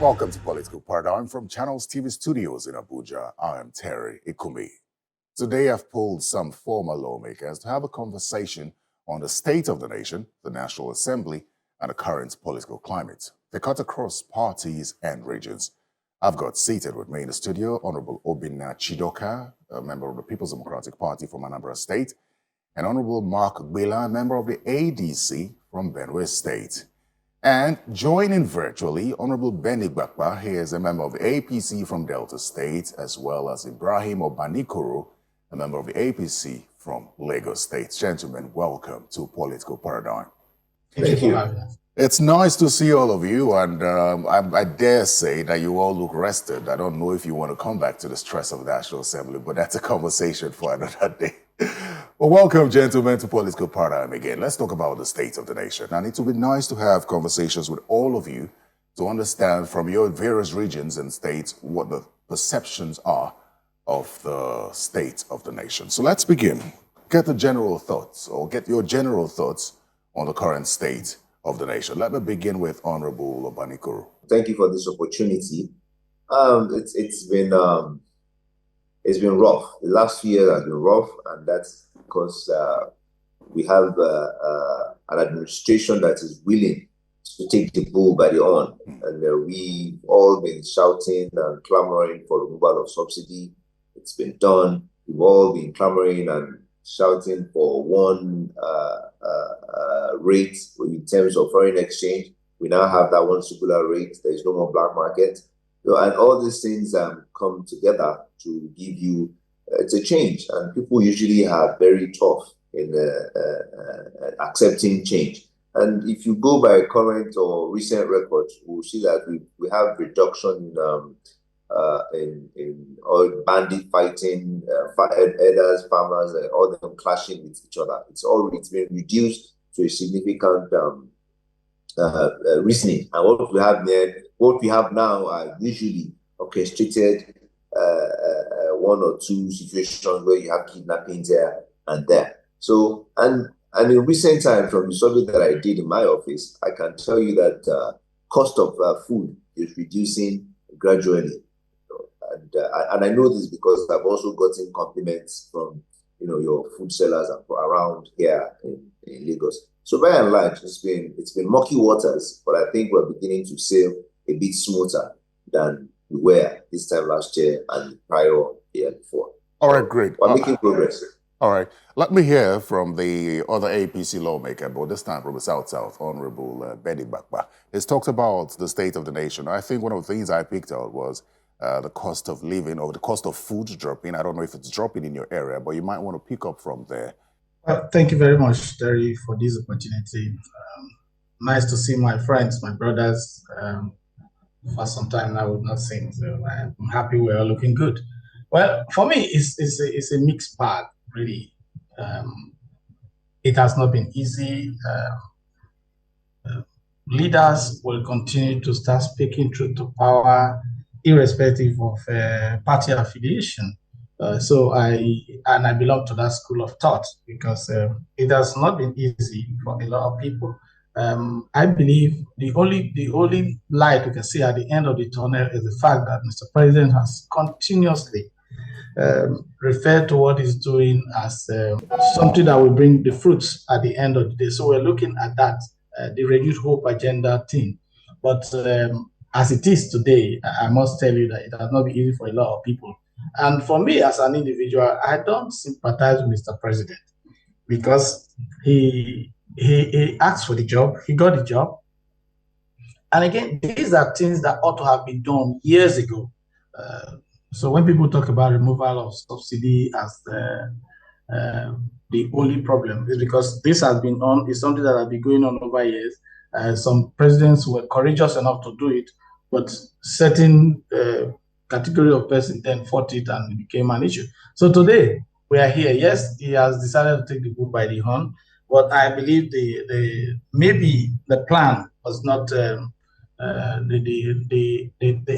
Welcome to Political Paradigm from Channels TV studios in Abuja. I am Terry Ikumi. Today I've pulled some former lawmakers to have a conversation on the state of the nation, the National Assembly, and the current political climate. They cut across parties and regions. I've got seated with me in the studio Honorable Obinna Chidoka, a member of the People's Democratic Party from Anambra State, and Honorable Mark Gbela, a member of the ADC from Benue State. And joining virtually, Honorable Benny Bakpa, he is a member of the APC from Delta State, as well as Ibrahim Obanikoro, a member of the APC from Lagos State. Gentlemen, welcome to Political Paradigm. Thank you. It's nice to see all of you, and I dare say that you all look rested. I don't know if you want to come back to the stress of the National Assembly, but that's a conversation for another day. Well, welcome, gentlemen, to Political Paradigm again. Let's talk about the state of the nation. And it would be nice to have conversations with all of you to understand from your various regions and states what the perceptions are of the state of the nation. So let's begin. Get your general thoughts on the current state of the nation. Let me begin with Honorable Obanikoro. Thank you for this opportunity. It's been rough. The last few years has been rough, and that's because we have an administration that is willing to take the bull by the horn. And we've all been shouting and clamoring for removal of subsidy. It's been done. We've all been clamoring and shouting for one rate in terms of foreign exchange. We now have that one singular rate. There is no more black market. And all these things come together to give you, it's a change. And people usually are very tough in accepting change. And if you go by current or recent records, we'll see that we have reduction in oil bandit fighting, herders, farmers, all of them clashing with each other. It's been reduced to a significant reasoning. And what we have now are usually orchestrated one or two situations where you have kidnappings here and there. So, and in recent times, from the survey that I did in my office, I can tell you that cost of food is reducing gradually. And I know this because I've also gotten compliments from your food sellers around here in Lagos. So by and large, it's been murky waters, but I think we're beginning to sail a bit smoother than we were this time last year and the prior year before. All right, great. We're making progress. All right. Let me hear from the other APC lawmaker, but this time from the South, Honorable Benny Bakpa. He's talked about the state of the nation. I think one of the things I picked out was the cost of living or the cost of food dropping. I don't know if it's dropping in your area, but you might want to pick up from there. Thank you very much, Terry, for this opportunity. Nice to see my friends, my brothers. For some time now, we've not seen, so I'm happy we're all looking good. Well, for me, it's a mixed bag, really. It has not been easy. Leaders will continue to start speaking truth to power, irrespective of party affiliation. So I belong to that school of thought because it has not been easy for a lot of people. I believe the only light we can see at the end of the tunnel is the fact that Mr. President has continuously referred to what he's doing as something that will bring the fruits at the end of the day. So we're looking at that, the Renewed Hope agenda thing. But as it is today, I must tell you that it has not been easy for a lot of people. And for me as an individual, I don't sympathize with Mr. President because he asked for the job, he got the job. And again, these are things that ought to have been done years ago. So when people talk about removal of subsidy as the only problem, is because this has been is something that has been going on over years. Some presidents were courageous enough to do it, but certain category of person then fought it and it became an issue. So today we are here. Yes, he has decided to take the bull by the horn, but I believe maybe the plan was not the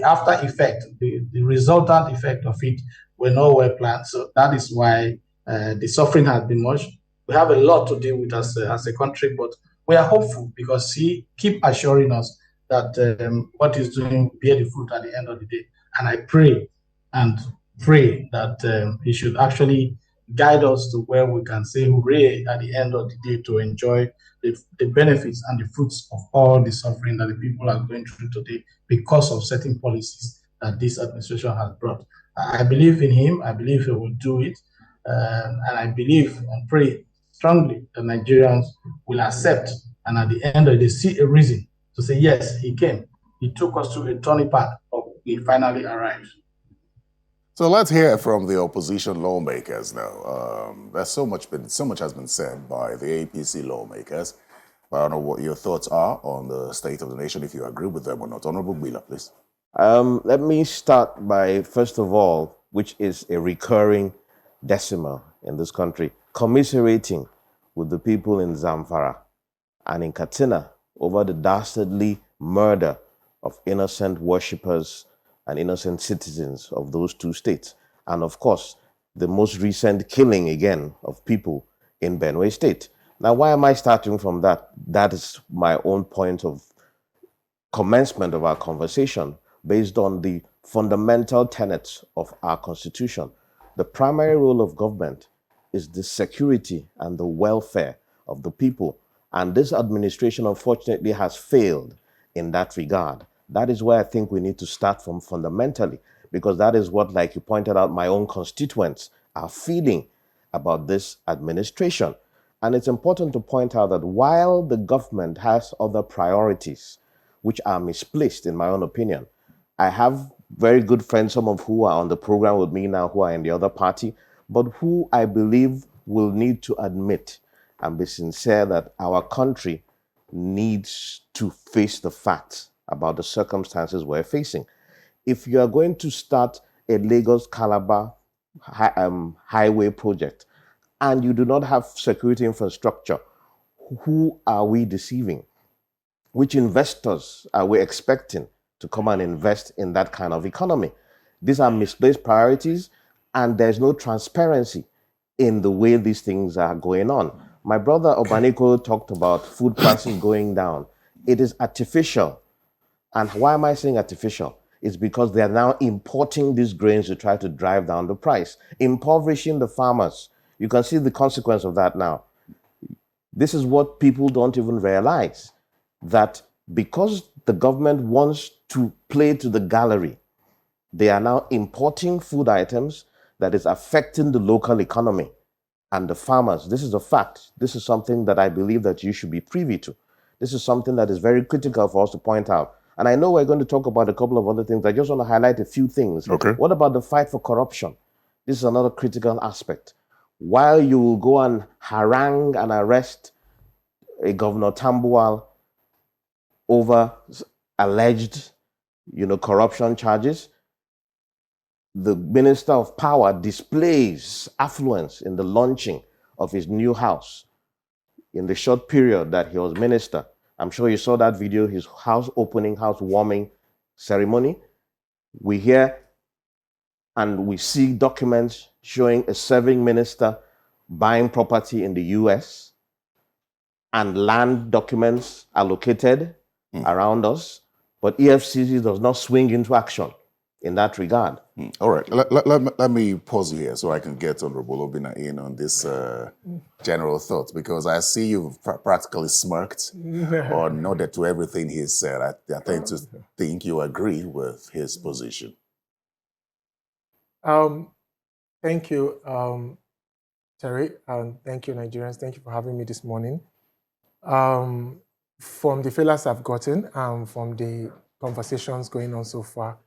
after effect, the resultant effect of it were not well planned. So that is why the suffering has been much. We have a lot to deal with as a country, but we are hopeful because he keep assuring us that what he's doing will bear the fruit at the end of the day. And I pray that he should actually guide us to where we can say hooray at the end of the day to enjoy the benefits and the fruits of all the suffering that the people are going through today because of certain policies that this administration has brought. I believe in him. I believe he will do it. And I believe and pray strongly that Nigerians will accept and at the end of the day see a reason to say, yes, he came. He took us to a turning path, but we finally arrived. So let's hear from the opposition lawmakers now. There's so much has been said by the APC lawmakers. I don't know what your thoughts are on the state of the nation, if you agree with them or not. Honorable Bila, please. Let me start by, first of all, which is a recurring decimal in this country, commiserating with the people in Zamfara and in Katsina over the dastardly murder of innocent worshippers and innocent citizens of those two states. And of course, the most recent killing again of people in Benue State. Now, why am I starting from that? That is my own point of commencement of our conversation based on the fundamental tenets of our Constitution. The primary role of government is the security and the welfare of the people. And this administration, unfortunately, has failed in that regard. That is where I think we need to start from fundamentally, because that is what, like you pointed out, my own constituents are feeling about this administration. And it's important to point out that while the government has other priorities, which are misplaced, in my own opinion, I have very good friends, some of who are on the program with me now, who are in the other party, but who I believe will need to admit and be sincere that our country needs to face the facts about the circumstances we're facing. If you are going to start a Lagos-Calabar highway project and you do not have security infrastructure, who are we deceiving? Which investors are we expecting to come and invest in that kind of economy? These are misplaced priorities, and there's no transparency in the way these things are going on. My brother Obaniko talked about food prices going down. It is artificial. And why am I saying artificial? It's because they are now importing these grains to try to drive down the price, impoverishing the farmers. You can see the consequence of that now. This is what people don't even realize, that because the government wants to play to the gallery, they are now importing food items that is affecting the local economy and the farmers. This is a fact. This is something that I believe that you should be privy to. This is something that is very critical for us to point out. And I know we're going to talk about a couple of other things. I just want to highlight a few things. Okay. What about the fight for corruption? This is another critical aspect. While you will go and harangue and arrest a Governor Tambuwal over alleged, corruption charges, the Minister of Power displays affluence in the launching of his new house in the short period that he was minister. I'm sure you saw that video, his house opening, house warming ceremony. We hear and we see documents showing a serving minister buying property in the US and land documents allocated around us, but EFCC does not swing into action in that regard. All right, let me pause you here so I can get Honorable Obina in on this general thoughts, because I see you've practically smirked or nodded to everything he said. I tend to think you agree with his position. Thank you, Terry, and thank you, Nigerians. Thank you for having me this morning. From the feelers I've gotten, from the conversations going on so far,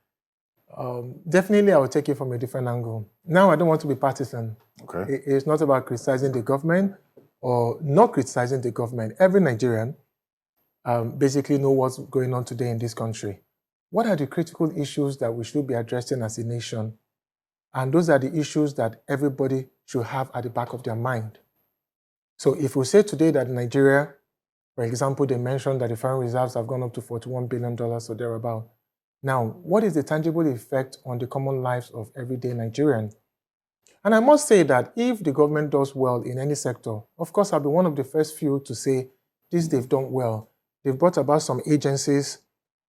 definitely I will take it from a different angle. Now, I don't want to be partisan. Okay. It's not about criticizing the government or not criticizing the government. Every Nigerian basically knows what's going on today in this country. What are the critical issues that we should be addressing as a nation? And those are the issues that everybody should have at the back of their mind. So if we say today that Nigeria, for example, they mentioned that the foreign reserves have gone up to $41 billion or thereabout. Now, what is the tangible effect on the common lives of everyday Nigerian? And I must say that if the government does well in any sector, of course, I'll be one of the first few to say this they've done well. They've brought about some agencies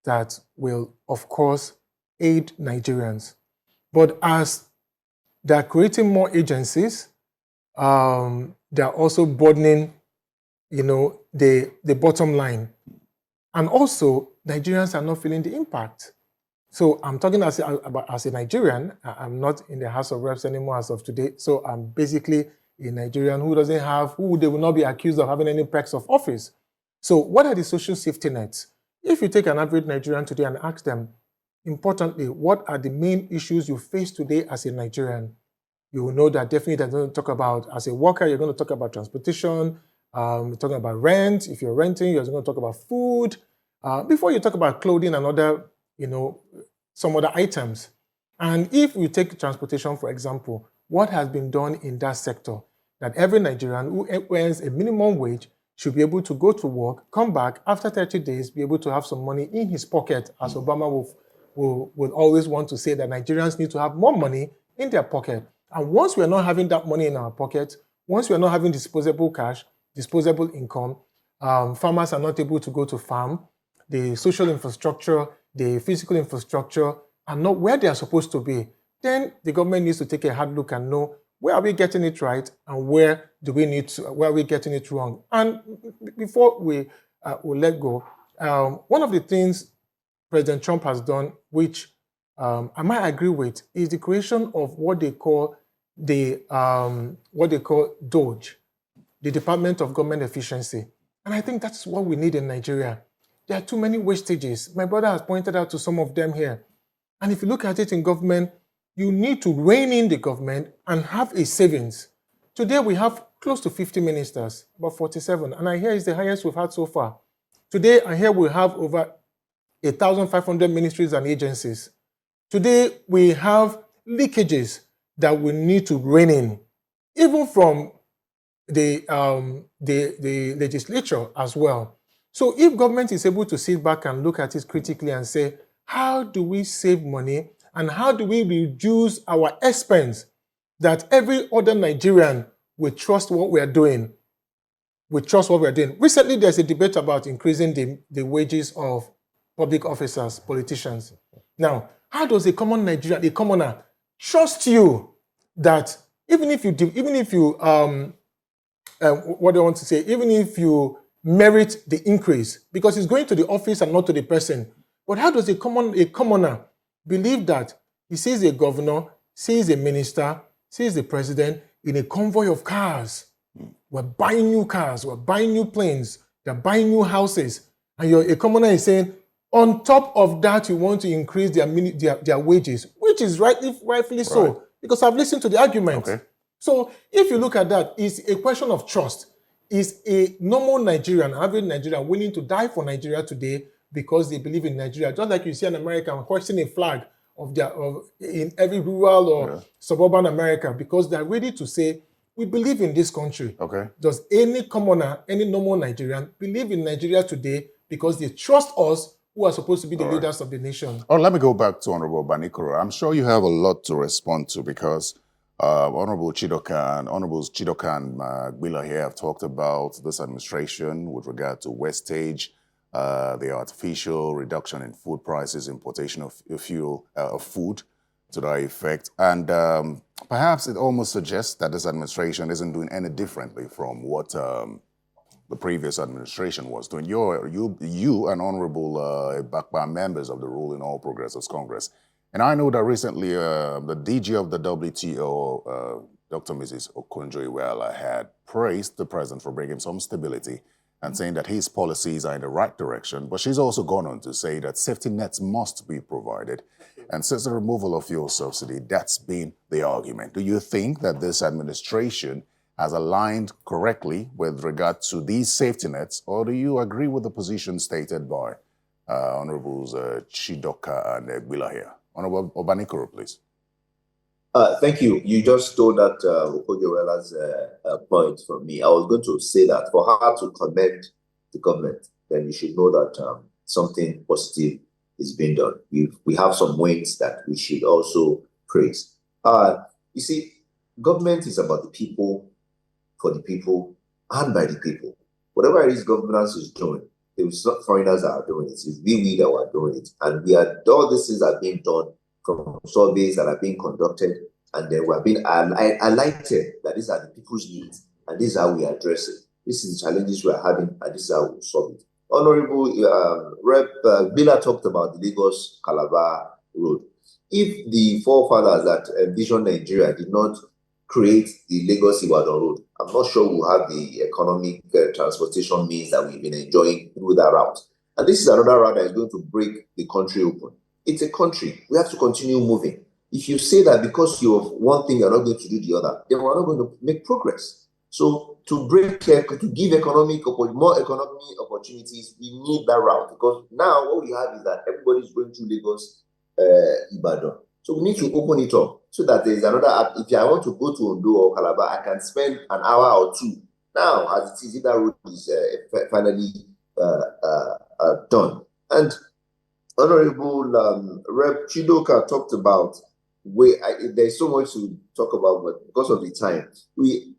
that will, of course, aid Nigerians. But as they're creating more agencies, they're also burdening, the bottom line. And also, Nigerians are not feeling the impact. So I'm talking as a Nigerian. I'm not in the House of Reps anymore as of today. So I'm basically a Nigerian who they will not be accused of having any perks of office. So what are the social safety nets? If you take an average Nigerian today and ask them, importantly, what are the main issues you face today as a Nigerian? You will know that definitely they're going to talk about, as a worker, you're going to talk about transportation, you're talking about rent. If you're renting, you're going to talk about food. Before you talk about clothing and other, some other items. And if you take transportation, for example, what has been done in that sector, that every Nigerian who earns a minimum wage should be able to go to work, come back after 30 days, be able to have some money in his pocket, as Obama will always want to say that Nigerians need to have more money in their pocket. And once we're not having that money in our pocket, once we're not having disposable cash, disposable income, farmers are not able to go to farm, the social infrastructure, the physical infrastructure are not where they are supposed to be, then the government needs to take a hard look and know where are we getting it right and where are we getting it wrong. And before we let go, one of the things President Trump has done, which I might agree with, is the creation of what they call DOGE, the Department of Government Efficiency. And I think that's what we need in Nigeria. There are too many wastages. My brother has pointed out to some of them here. And if you look at it in government, you need to rein in the government and have a savings. Today we have close to 50 ministers, about 47. And I hear it's the highest we've had so far. Today, I hear we have over 1,500 ministries and agencies. Today, we have leakages that we need to rein in, even from the legislature as well. So if government is able to sit back and look at it critically and say, how do we save money and how do we reduce our expense that every other Nigerian will trust what we are doing? Recently, there's a debate about increasing the wages of public officers, politicians. Now, how does a common Nigerian, a commoner, trust you that even if you merit the increase, because it's going to the office and not to the person. But how does a commoner believe that he sees a governor, sees a minister, sees the president in a convoy of cars? We're buying new cars, we're buying new planes, they're buying new houses. And a commoner is saying, on top of that, you want to increase their wages, which is rightfully so, right. Because I've listened to the argument. Okay. So if you look at that, it's a question of trust. Is a normal Nigerian, average Nigerian, willing to die for Nigeria today because they believe in Nigeria? Just like you see an American hoisting a flag in every rural or suburban America, because they're ready to say, we believe in this country. Okay. Does any commoner, any normal Nigerian believe in Nigeria today because they trust us who are supposed to be the leaders of the nation? Oh, let me go back to Honorable Banikoro. I'm sure you have a lot to respond to because Honorables Chidoka and Gbila here have talked about this administration with regard to wastage, the artificial reduction in food prices, importation of food to that effect. And perhaps it almost suggests that this administration isn't doing any differently from what the previous administration was doing. You and Honorable Bakba members of the ruling All Progressives Congress. And I know that recently the DG of the WTO, Dr. Mrs. Okonjo-Iweala, had praised the president for bringing some stability and saying that his policies are in the right direction. But she's also gone on to say that safety nets must be provided. And since the removal of fuel subsidy, that's been the argument. Do you think that this administration has aligned correctly with regard to these safety nets, or do you agree with the position stated by Honorables Chidoka and Gbila here? Honorable Obanikoro, please. Thank you. You just stole that Okonjo-Iweala's point from me. I was going to say that for her to commend the government, then you should know that something positive is being done. We have some wins that we should also praise. You see, government is about the people, for the people, and by the people. Whatever it is governance is doing It was not foreigners that are doing it. It's we that are doing it. And all these things are being done from surveys that are being conducted. And then we have been highlighted that these are the people's needs. And this is how we address it. This is the challenges we are having, and this is how we solve it. Honorable Rep. Bila talked about the Lagos-Calabar road. If the forefathers that envisioned Nigeria did not create the Lagos-Ibadan road, I'm not sure we'll have the economic transportation means that we've been enjoying through that route. And this is another route that is going to break the country open. It's a country. We have to continue moving. If you say that because you have one thing, you're not going to do the other, then we're not going to make progress. So to give more economic opportunities, we need that route, because now what we have is that everybody's going through Lagos, Ibadan. So we need to open it up so that there is another app. If I want to go to Ondo or Calabar, I can spend an hour or two. Now, as it is, that road is finally done. And Honorable Rep. Chidoka talked about there's so much to talk about, but because of the time,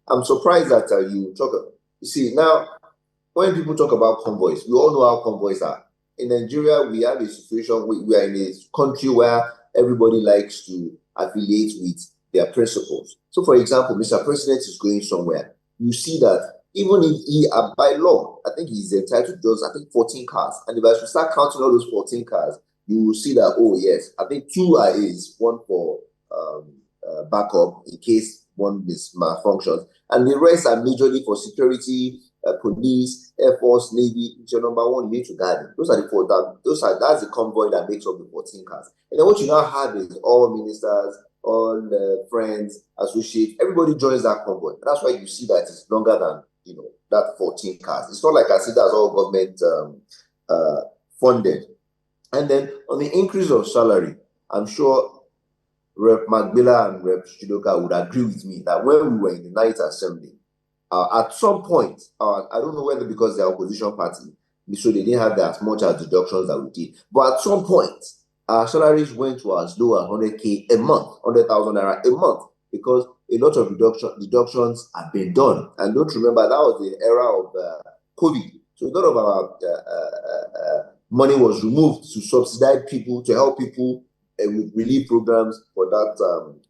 I'm surprised that you see, now when people talk about convoys, we all know how convoys are. In Nigeria, we have a situation, we are in a country where everybody likes to affiliate with their principles. So, for example, Mr. President is going somewhere. You see that even if he, by law, I think he's entitled to just, 14 cars. And if I should start counting all those 14 cars, you will see that, oh, yes, I think 2 are his, one for backup in case one malfunctions. And the rest are majorly for security, police, Air Force, Navy. Your number one, you need to guard them. Those are the 4. That's the convoy that makes up the 14 cars. And then what you now have is all ministers, all friends, associates, everybody joins that convoy. And that's why you see that it's longer than that 14 cars. It's not like I see that's all government funded. And then on the increase of salary, I'm sure Rep. Magbila and Rep. Chidoka would agree with me that when we were in the Ninth Assembly, at some point, I don't know whether because they're opposition party, so they didn't have as much as deductions that we did. But at some point, our salaries went to as low as 100K a month, 100,000 naira a month, because a lot of deductions have been done. And don't remember, that was the era of COVID. So a lot of our money was removed to subsidize people, to help people with relief programs for that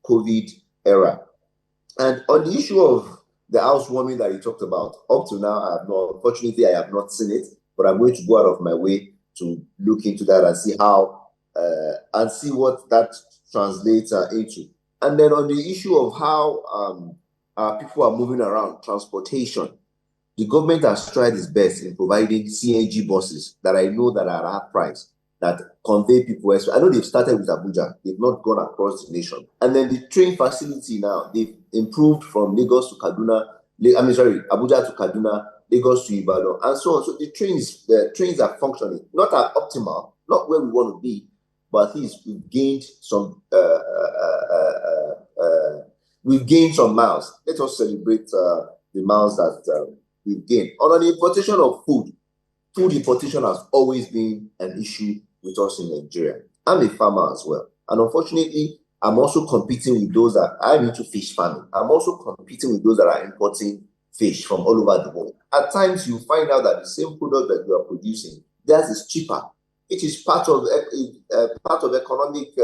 COVID era. And on the issue of the housewarming that you talked about, up to now, unfortunately, I have not seen it, but I'm going to go out of my way to look into that and see how, and see what that translates into. And then on the issue of how people are moving around, transportation, the government has tried its best in providing CNG buses that I know that are half price, that convey people elsewhere. I know they've started with Abuja. They've not gone across the nation. And then the train facility now, they've improved from Lagos to Kaduna, Abuja to Kaduna, Lagos to Ibadan, and so on. So the trains are functioning, not at optimal, not where we want to be, but at least we've gained some miles. Let us celebrate the miles that we've gained. On the importation of food importation has always been an issue with us in Nigeria. I'm a farmer as well. And unfortunately, I'm also competing with those that I'm into fish farming. I'm also competing with those that are importing fish from all over the world. At times, you find out that the same product that you are producing, theirs is cheaper. It is part of economic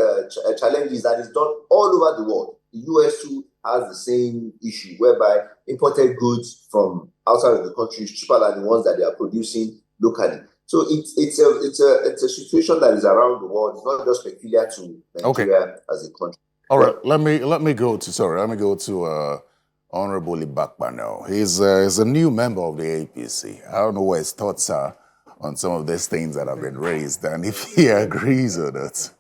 challenges that is done all over the world. The US too has the same issue, whereby imported goods from outside of the country is cheaper than the ones that they are producing locally. So it's a situation that is around the world. It's not just peculiar to Nigeria as a country. All right, let me go to Honorable Ibakba now. He's a new member of the APC. I don't know what his thoughts are on some of these things that have been raised, and if he agrees with it.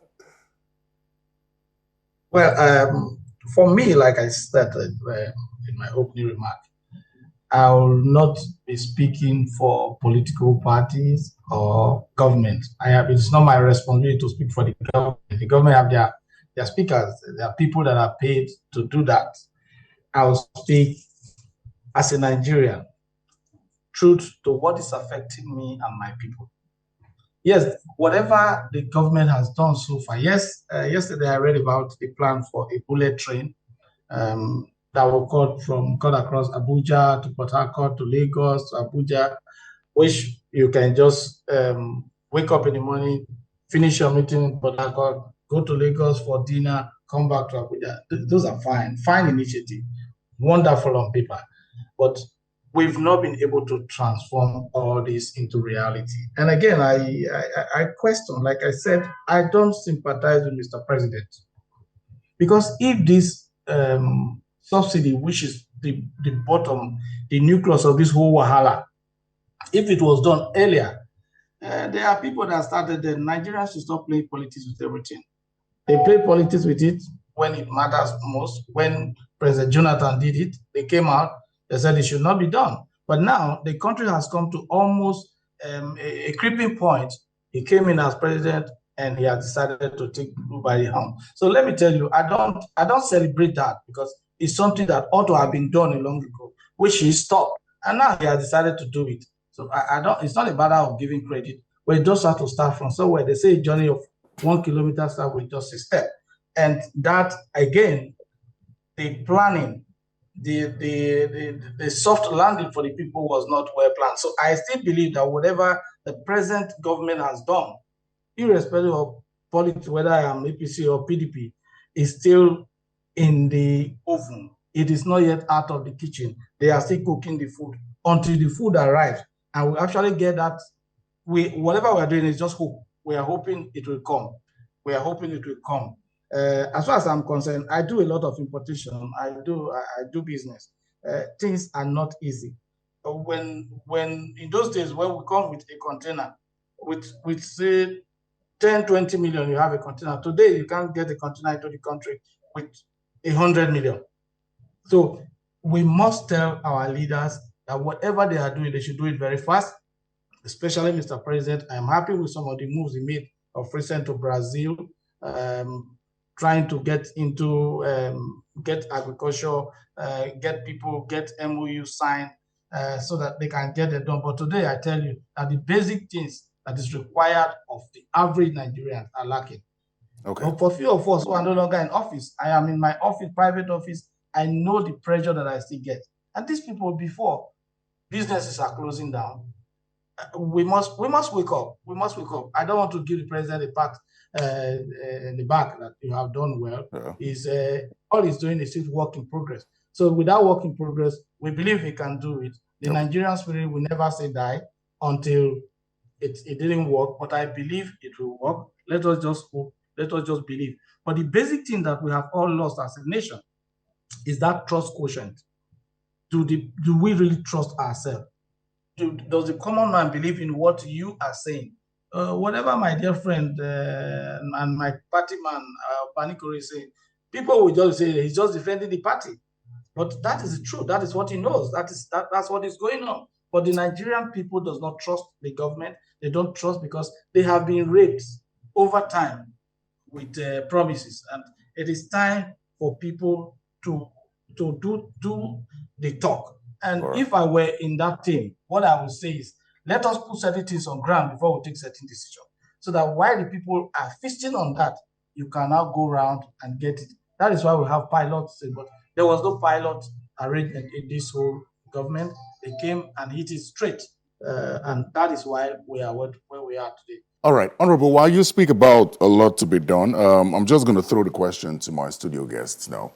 Well, for me, like I stated in my opening remark, I will not be speaking for political parties or government. It's not my responsibility to speak for the government. The government have their speakers. There are people that are paid to do that. I will speak as a Nigerian, truth to what is affecting me and my people. Yes, whatever the government has done so far. Yes, yesterday I read about the plan for a bullet train that will cut across Abuja to Port Harcourt to Lagos to Abuja. which you can just wake up in the morning, finish your meeting in Port Harcourt, go to Lagos for dinner, come back to Abuja. Those are fine initiative, wonderful on paper, but we've not been able to transform all this into reality. And again, I question, like I said, I don't sympathize with Mr. President, because if this subsidy, which is the bottom, the nucleus of this whole wahala, if it was done earlier, there are people that started that Nigerians should stop playing politics with everything. They play politics with it when it matters most. When President Jonathan did it, they came out, they said it should not be done. But now the country has come to almost a creeping point. He came in as president and he has decided to take people by the hand. So let me tell you, I don't celebrate that, because it's something that ought to have been done a long ago, which he stopped. And now he has decided to do it. So I don't, it's not a matter of giving credit, but you just have to start from somewhere. They say a journey of 1 kilometer start with just a step. And that, again, the planning, the soft landing for the people was not well planned. So I still believe that whatever the present government has done, irrespective of politics, whether I am APC or PDP, is still in the oven. It is not yet out of the kitchen. They are still cooking the food until the food arrives. And we actually get that. Whatever we're doing is just hope. We are hoping it will come. We are hoping it will come. As far as I'm concerned, I do a lot of importation. I do business. Things are not easy. When in those days, when we come with a container, with say 10, 20 million, you have a container. Today, you can't get a container into the country with 100 million. So we must tell our leaders that whatever they are doing, they should do it very fast. Especially Mr. President, I'm happy with some of the moves he made of recent to Brazil, trying to get into get agriculture, get people, get MOU signed, so that they can get it done. But today, I tell you that the basic things that is required of the average Nigerian are lacking. Okay. But for few of us who are no longer in office, I am in my office, private office, I know the pressure that I still get. And these people, before businesses are closing down, we must wake up. We must wake up. I don't want to give the president a pat in the back that you have done well. Yeah. All he's doing is still work in progress. So with that work in progress, we believe he can do it. The Nigerian spirit will never say die until it didn't work, but I believe it will work. Let us just hope. Let us just believe. But the basic thing that we have all lost as a nation is that trust quotient. Do we really trust ourselves? Does the common man believe in what you are saying? Whatever my dear friend and my party man, Panikori, is saying, people will just say he's just defending the party. But that is the truth. That is what he knows. That's what is going on. But the Nigerian people does not trust the government. They don't trust because they have been raped over time with promises. And it is time for people to do the talk. And if I were in that team, what I would say is, let us put certain things on ground before we take certain decisions. So that while the people are feasting on that, you can now go around and get it. That is why we have pilots. But there was no pilot arrangement in this whole government. They came and hit it straight. And that is why we are where we are today. All right, Honorable, while you speak about a lot to be done, I'm just going to throw the question to my studio guests now.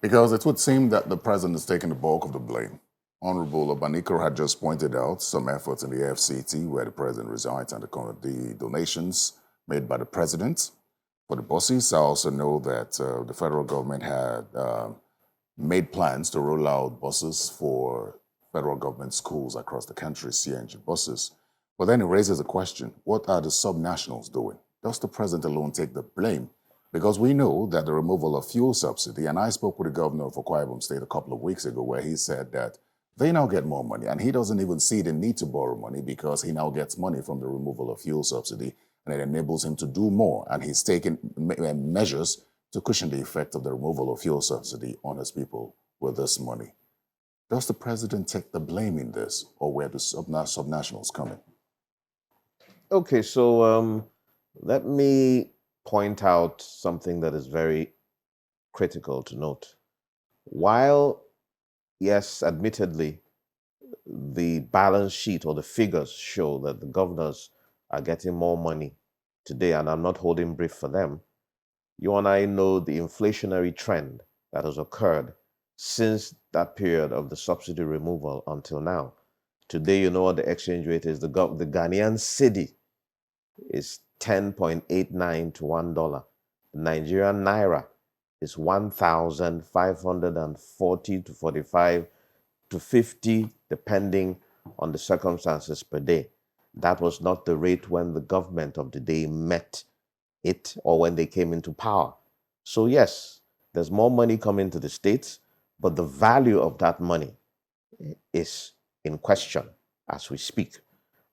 Because it would seem that the president is taking the bulk of the blame. Honorable Obanikoro had just pointed out some efforts in the FCT where the president resides and the donations made by the president for the buses. I also know that the federal government had made plans to roll out buses for federal government schools across the country, CNG buses. But then it raises a question, what are the subnationals doing? Does the president alone take the blame? Because we know that the removal of fuel subsidy, and I spoke with the governor of Akwa Ibom State a couple of weeks ago where he said that they now get more money and he doesn't even see the need to borrow money because he now gets money from the removal of fuel subsidy and it enables him to do more. And he's taken measures to cushion the effect of the removal of fuel subsidy on his people with this money. Does the president take the blame in this, or where do subnationals come in? Okay, so let me point out something that is very critical to note. While, yes, admittedly, the balance sheet or the figures show that the governors are getting more money today, and I'm not holding brief for them. You and I know the inflationary trend that has occurred since that period of the subsidy removal until now. Today, you know what the exchange rate is. The Ghanaian cedi is 10.89 to $1. The Nigerian naira is 1,540 to 45 to 50, depending on the circumstances per day. That was not the rate when the government of the day met it or when they came into power. So yes, there's more money coming to the states, but the value of that money is in question as we speak.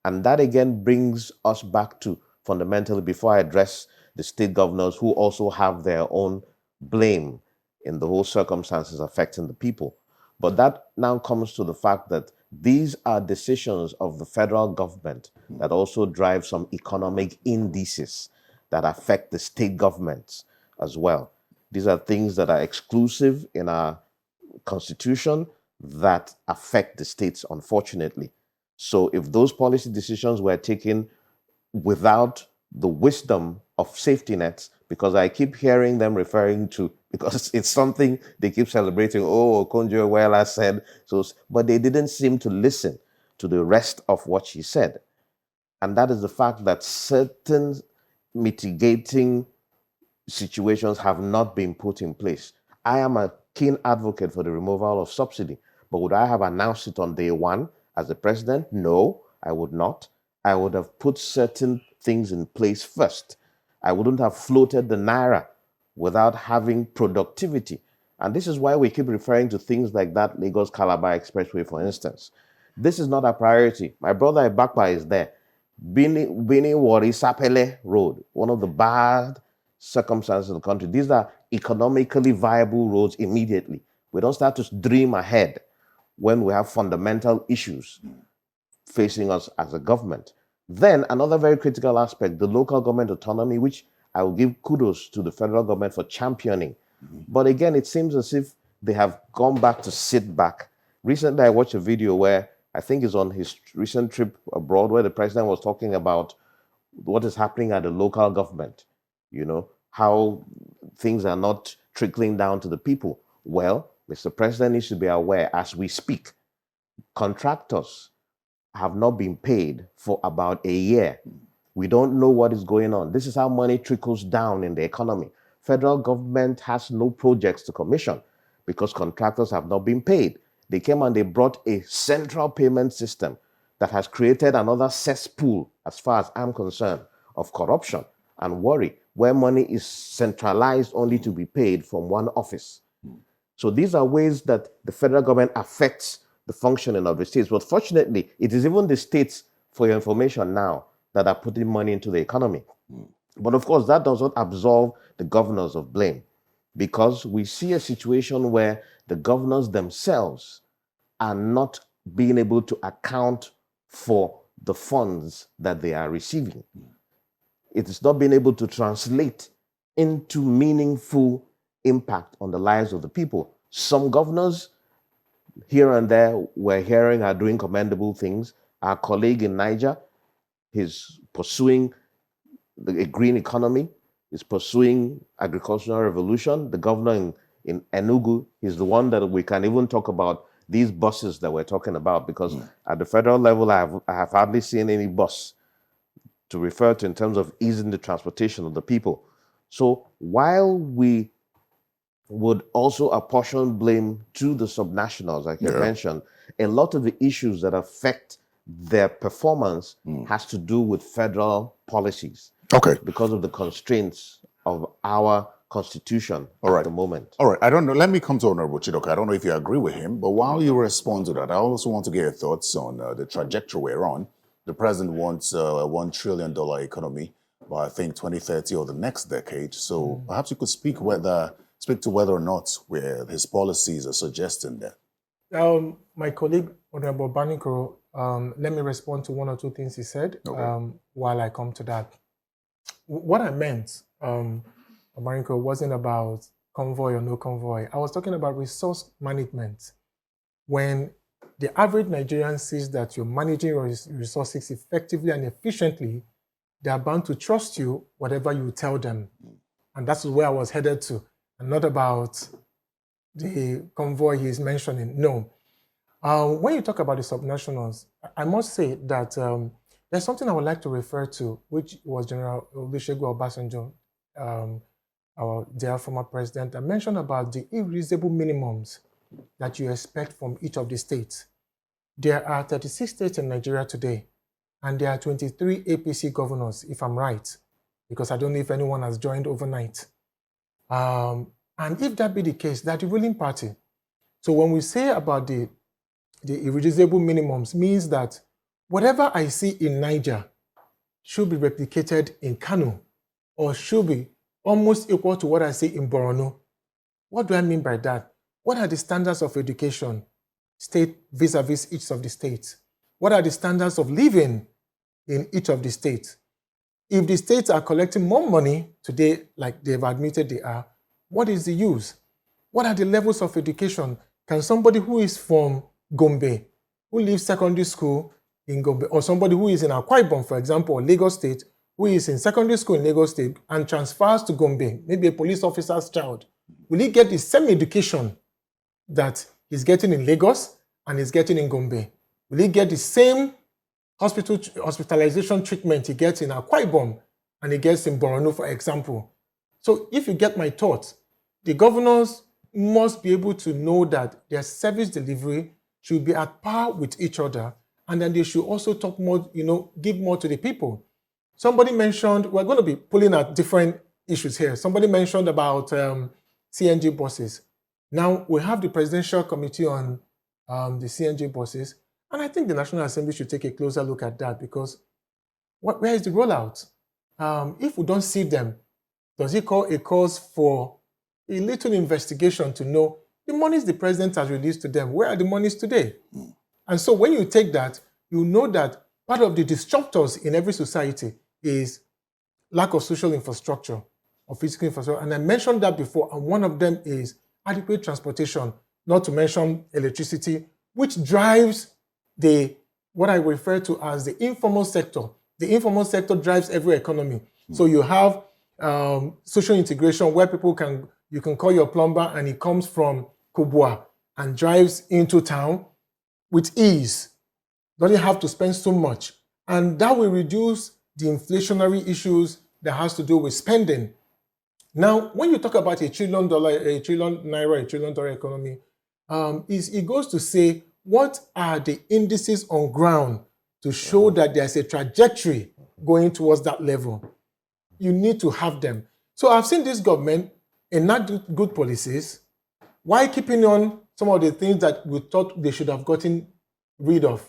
And that again brings us back to fundamentally, before I address the state governors who also have their own blame in the whole circumstances affecting the people. But that now comes to the fact that these are decisions of the federal government that also drive some economic indices that affect the state governments as well. These are things that are exclusive in our constitution that affect the states, unfortunately. So if those policy decisions were taken without the wisdom of safety nets, because I keep hearing them referring to, because it's something they keep celebrating, oh, Okonjo-Iweala said, so, but they didn't seem to listen to the rest of what she said. And that is the fact that certain mitigating situations have not been put in place. I am a keen advocate for the removal of subsidy, but would I have announced it on day one as the president? No, I would not. I would have put certain things in place first. I wouldn't have floated the naira without having productivity. And this is why we keep referring to things like that Lagos-Calabar Expressway, for instance. This is not a priority. My brother Ibakpa is there. Bini Wari Sapele Road, one of the bad circumstances of the country. These are economically viable roads immediately. We don't start to dream ahead when we have fundamental issues facing us as a government. Then another very critical aspect, the local government autonomy, which I will give kudos to the federal government for championing. But again, it seems as if they have gone back to sit back. Recently, I watched a video where I think it's on his recent trip abroad, where the president was talking about what is happening at the local government, you know, how things are not trickling down to the people. Well, Mr. President needs to be aware, as we speak, contractors have not been paid for about a year. We don't know what is going on. This is how money trickles down in the economy. Federal government has no projects to commission because contractors have not been paid. They came and they brought a central payment system that has created another cesspool, as far as I'm concerned, of corruption and worry, where money is centralized only to be paid from one office. So these are ways that the federal government affects the functioning of the states. But fortunately, it is even the states, for your information now, that are putting money into the economy. But of course, that does not absolve the governors of blame, because we see a situation where the governors themselves are not being able to account for the funds that they are receiving. It is not being able to translate into meaningful impact on the lives of the people. Some governors here and there we're hearing are doing commendable things. Our colleague in Niger is pursuing a green economy, is pursuing agricultural revolution. The governor in Enugu is the one that we can even talk about these buses that we're talking about, because at the federal level, I have hardly seen any bus to refer to in terms of easing the transportation of the people. So while we would also apportion blame to the subnationals, like you mentioned, a lot of the issues that affect their performance has to do with federal policies. Okay. Because of the constraints of our constitution at the moment. All right. I don't know. Let me come to Honorable Chidoka. I don't know if you agree with him, but while you respond to that, I also want to get your thoughts on the trajectory we're on. The president wants a $1 trillion economy by, I think, 2030 or the next decade. So perhaps you could speak to whether or not where his policies are suggesting that. My colleague, Honorable Banikro, let me respond to one or two things he said while I come to that. What I meant, Banikro, wasn't about convoy or no convoy. I was talking about resource management. When the average Nigerian sees that you're managing your resources effectively and efficiently, they are bound to trust you, whatever you tell them. And that's where I was headed to, and not about the convoy he's mentioning. No. When you talk about the subnationals, I must say that there's something I would like to refer to, which was General Olusegun Obasanjo, our dear former president, that mentioned about the irreducible minimums that you expect from each of the states. There are 36 states in Nigeria today, and there are 23 APC governors, if I'm right, because I don't know if anyone has joined overnight. And if that be the case, they're the ruling party. So when we say about the irreducible minimums, means that whatever I see in Niger should be replicated in Kano, or should be almost equal to what I see in Borno. What do I mean by that? What are the standards of education, state vis-a-vis each of the states? What are the standards of living in each of the states? If the states are collecting more money today, like they've admitted they are, what is the use? What are the levels of education? Can somebody who is from Gombe, who leaves secondary school in Gombe, or somebody who is in Akwa Ibom, for example, or Lagos State, who is in secondary school in Lagos State and transfers to Gombe, maybe a police officer's child, will he get the same education that he's getting in Lagos and he's getting in Gombe? Will he get the same hospitalization treatment he gets in Akwa Ibom and he gets in Borno, for example? So if you get my thoughts, the governors must be able to know that their service delivery should be at par with each other, and then they should also talk more, give more to the people. Somebody mentioned, we're going to be pulling at different issues here. Somebody mentioned about CNG buses. Now, we have the Presidential Committee on the CNG buses, and I think the National Assembly should take a closer look at that, because where is the rollout? If we don't see them, does it call a cause for a little investigation to know the monies the president has released to them, where are the monies today? And so when you take that, you know that part of the disruptors in every society is lack of social infrastructure or physical infrastructure. And I mentioned that before, and one of them is adequate transportation, not to mention electricity, which drives what I refer to as the informal sector. The informal sector drives every economy. So you have social integration where you can call your plumber and he comes from Kubwa and drives into town with ease. Doesn't have to spend so much. And that will reduce the inflationary issues that has to do with spending. Now, when you talk about $1 trillion economy, it goes to say, what are the indices on ground to show that there's a trajectory going towards that level? You need to have them. So I've seen this government enact good policies while keeping on some of the things that we thought they should have gotten rid of.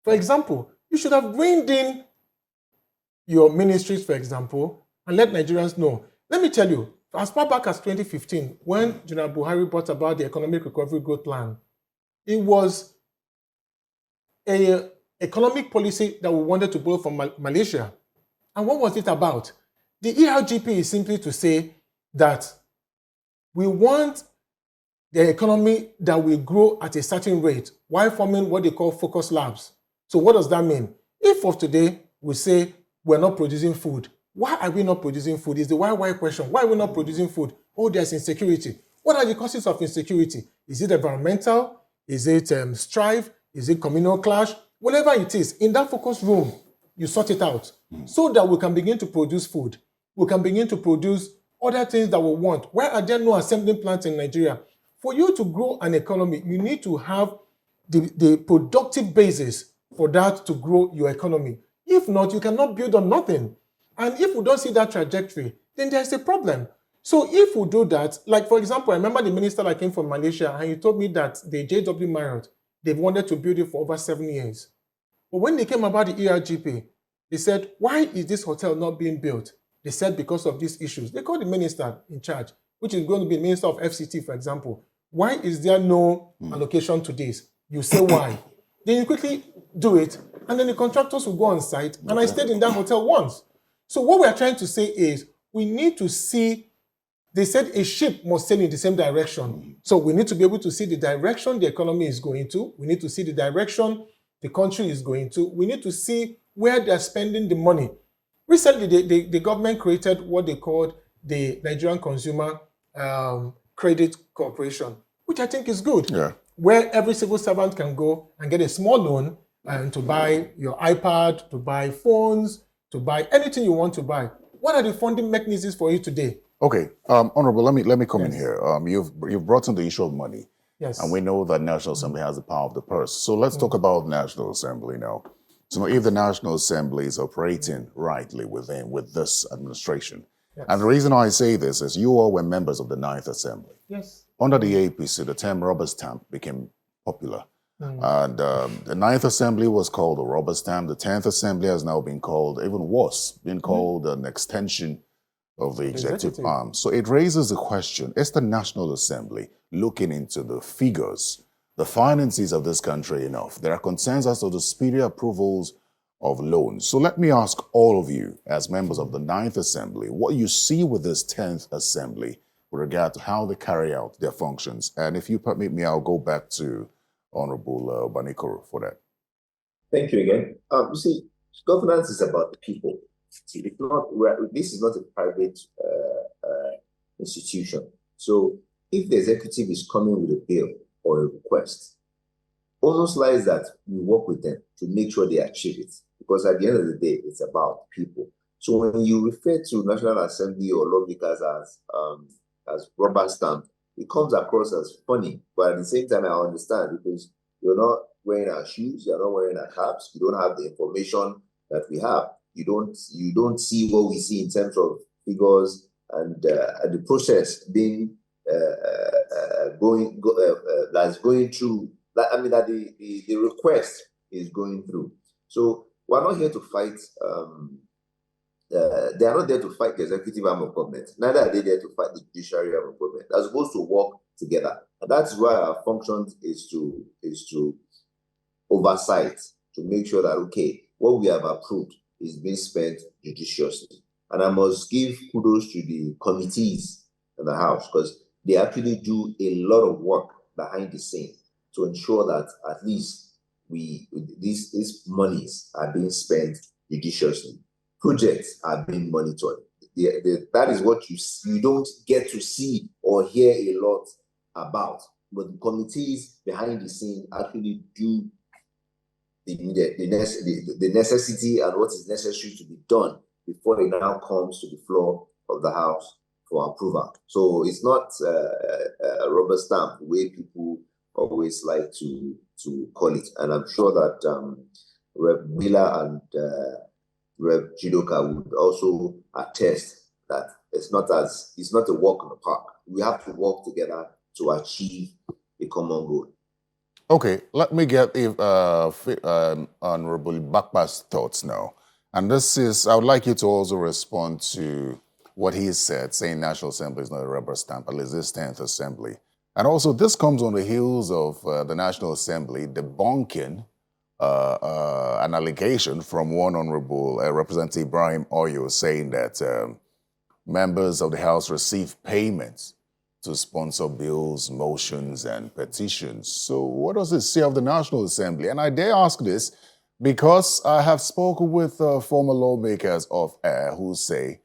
For example, you should have reined in your ministries, for example, and let Nigerians know. Let me tell you, as far back as 2015, when General Buhari brought about the Economic Recovery Growth Plan, it was an economic policy that we wanted to borrow from Malaysia. And what was it about? The ERGP is simply to say that we want the economy that will grow at a certain rate while forming what they call focus labs. So what does that mean? If of today we say we're not producing food, why are we not producing food? Is the why question. Why are we not producing food? Oh, there's insecurity. What are the causes of insecurity? Is it environmental? Is it strife? Is it communal clash? Whatever it is, in that focus room, you sort it out so that we can begin to produce food. We can begin to produce other things that we want. Why are there no assembling plants in Nigeria? For you to grow an economy, you need to have the productive basis for that to grow your economy. If not, you cannot build on nothing. And if we don't see that trajectory, then there's a problem. So if we do that, like for example, I remember the minister that came from Malaysia and he told me that the JW Marriott, they've wanted to build it for over 7 years. But when they came about the ERGP, they said, why is this hotel not being built? They said because of these issues. They called the minister in charge, which is going to be the minister of FCT, for example. Why is there no allocation to this? You say why. Then you quickly do it, and then the contractors will go on site, and I stayed in that hotel once. So what we are trying to say is we need to see they said a ship must sail in the same direction. So we need to be able to see the direction the economy is going to. We need to see the direction the country is going to. We need to see where they're spending the money. Recently, the government created what they called the Nigerian Consumer Credit Corporation, which I think is good, where every civil servant can go and get a small loan to buy your iPad, to buy phones, to buy anything you want to buy. What are the funding mechanisms for you today? Okay, Honorable, let me come in here. You've brought in the issue of money. Yes. And we know that National Assembly has the power of the purse. So let's talk about National Assembly now. So if the National Assembly is operating rightly with this administration. Yes. And the reason I say this is you all were members of the 9th Assembly. Yes. Under the APC, the term rubber stamp became popular. And the 9th Assembly was called a rubber stamp. The 10th Assembly has now been called, even worse, been called an extension of the executive arm. So it raises the question, is the National Assembly looking into the figures, the finances of this country enough? There are concerns as to the speedy approvals of loans. So let me ask all of you, as members of the 9th Assembly, what you see with this 10th Assembly with regard to how they carry out their functions. And if you permit me, I'll go back to Honorable Banikoro for that. Thank you again. You see, governance is about the people. See, this is not a private institution. So if the executive is coming with a bill or a request, onus lies that we work with them to make sure they achieve it. Because at the end of the day, it's about people. So when you refer to National Assembly or lawmakers as rubber stamp, it comes across as funny. But at the same time, I understand, because you're not wearing our shoes, you're not wearing our caps, you don't have the information that we have. You don't see what we see in terms of figures and the process being that's going through. I mean that the request is going through. So we're not here to fight. They are not there to fight the executive arm of government. Neither are they there to fight the judiciary arm of government. They're supposed to work together, and that's why our function is to oversight, to make sure that what we have approved is being spent judiciously. And I must give kudos to the committees in the House, because they actually do a lot of work behind the scene to ensure that at least these monies are being spent judiciously. Projects are being monitored. That is what you don't get to see or hear a lot about. But the committees behind the scene actually do the necessity and what is necessary to be done before it now comes to the floor of the House for approval. So it's not a rubber stamp the way people always like to call it. And I'm sure that Rev. Miller and Rev. Jidoka would also attest that it's not a walk in the park. We have to work together to achieve a common goal. Okay, let me get Honorable Bakpa's thoughts now. And I would like you to also respond to what he said, saying National Assembly is not a rubber stamp, at least this 10th Assembly. And also, this comes on the heels of the National Assembly debunking an allegation from one Honorable Representative Ibrahim Oyo saying that members of the House receive payments to sponsor bills, motions, and petitions. So what does it say of the National Assembly? And I dare ask this because I have spoken with former lawmakers of air who say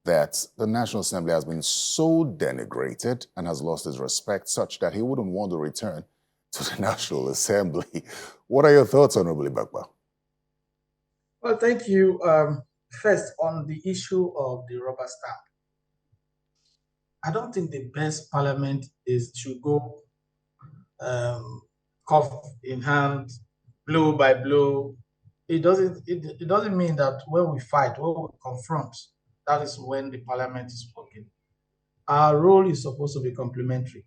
that the National Assembly has been so denigrated and has lost its respect such that he wouldn't want to return to the National Assembly. What are your thoughts, Honorable Bakpa? Well, thank you. First, on the issue of the rubber stamp, I don't think the best parliament should go cuff in hand, blow by blow. It doesn't mean that when we fight, when we confront, that is when the parliament is working. Our role is supposed to be complementary.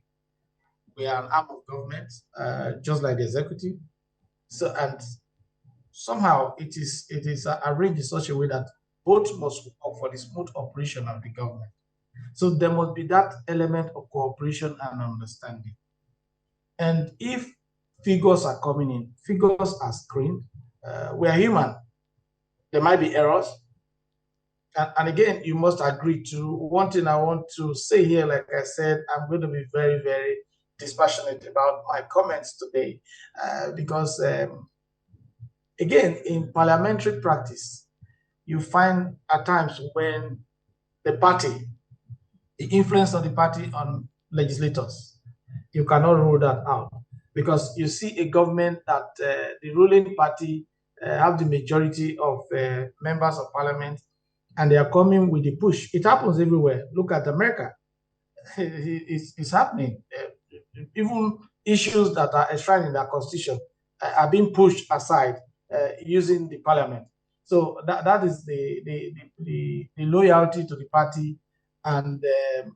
We are an arm of government, just like the executive. So, and somehow it is arranged in such a way that both must work for the smooth operation of the government. So there must be that element of cooperation and understanding. And if figures are coming in, figures are screened, we are human. There might be errors. and again, you must agree to one thing I want to say here. Like I said, I'm going to be very, very dispassionate about my comments today, because again, in parliamentary practice, you find at times when the influence of the party on legislators, you cannot rule that out, because you see a government that the ruling party have the majority of members of parliament, and they are coming with the push. It happens everywhere. Look at America. It's happening. Even issues that are enshrined in their constitution are being pushed aside using the parliament. So that is the loyalty to the party. And